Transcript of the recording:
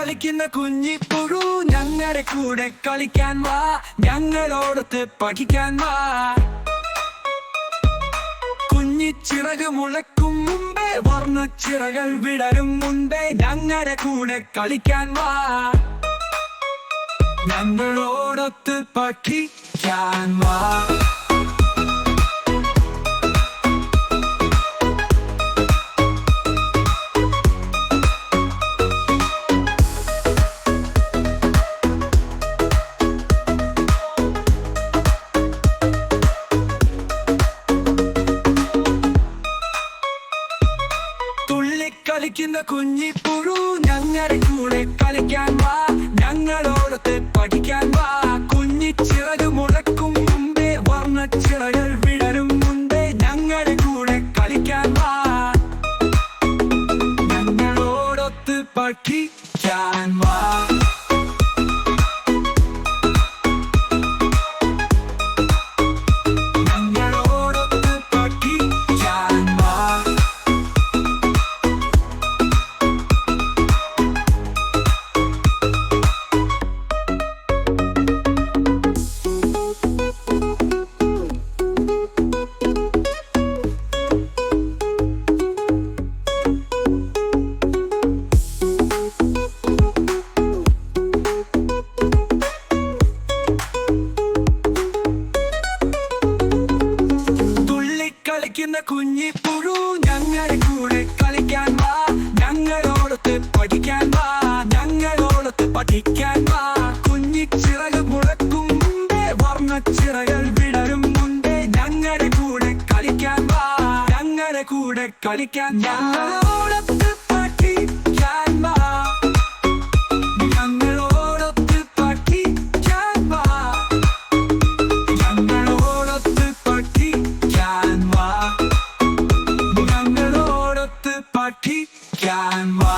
കളിക്കുന്ന കുഞ്ഞിപ്പുഴു ഞങ്ങളുടെ കൂടെ കളിക്കാൻ വാ, ഞങ്ങളോടൊത്ത് പഠിക്കാൻ വാ. കുഞ്ഞിച്ചിറക് മുളക്കും മുമ്പേ, വർണ്ണച്ചിറകൾ വിടരും മുമ്പേ, ഞങ്ങളുടെ കൂടെ കളിക്കാൻ വാ, ഞങ്ങളോടൊത്ത് പഠിക്കാൻ വാ. കളിക്കുന്ന കുഞ്ഞിപ്പുഴു ഞങ്ങളുടെ കൂടെ കളിക്കാൻ വാ, ഞങ്ങളോടൊത്ത് പഠിക്കാൻ വാ. കുഞ്ഞിച്ചിറക് മുളക്കും മുമ്പേ, വർണ്ണച്ചിറകൾ വിടരും മുമ്പേ, ഞങ്ങളുടെ കൂടെ കളിക്കാൻ വാ, ഞങ്ങളോടൊത്ത് പഠിക്കാൻ വാ. കളിക്കുന്ന കുഞ്ഞിപ്പുഴു ഞങ്ങളുടെ കൂടെ കളിക്കാൻ വാ, ഞങ്ങളോടൊത്ത് പഠിക്കാൻ വാ, ഞങ്ങളോടൊത്ത് പഠിക്കാൻ വാ. കുഞ്ഞിച്ചിറക് മുളക്കും മുമ്പേ, വർണ്ണച്ചിറകൾ വിടരും മുമ്പേ, ഞങ്ങളുടെ കൂടെ കളിക്കാൻ വാ, ഞങ്ങളുടെ കൂടെ കളിക്കാൻ. ഞങ്ങളോടൊത്ത് പഠിക്കാൻ വാ, ഞങ്ങളോടൊത്ത് പഠിക്കാൻ വാ, ഞങ്ങളോടൊത്ത് പഠിക്കാൻ വാ, ഞങ്ങളോടൊത്ത് പഠിക്കാൻ വാ.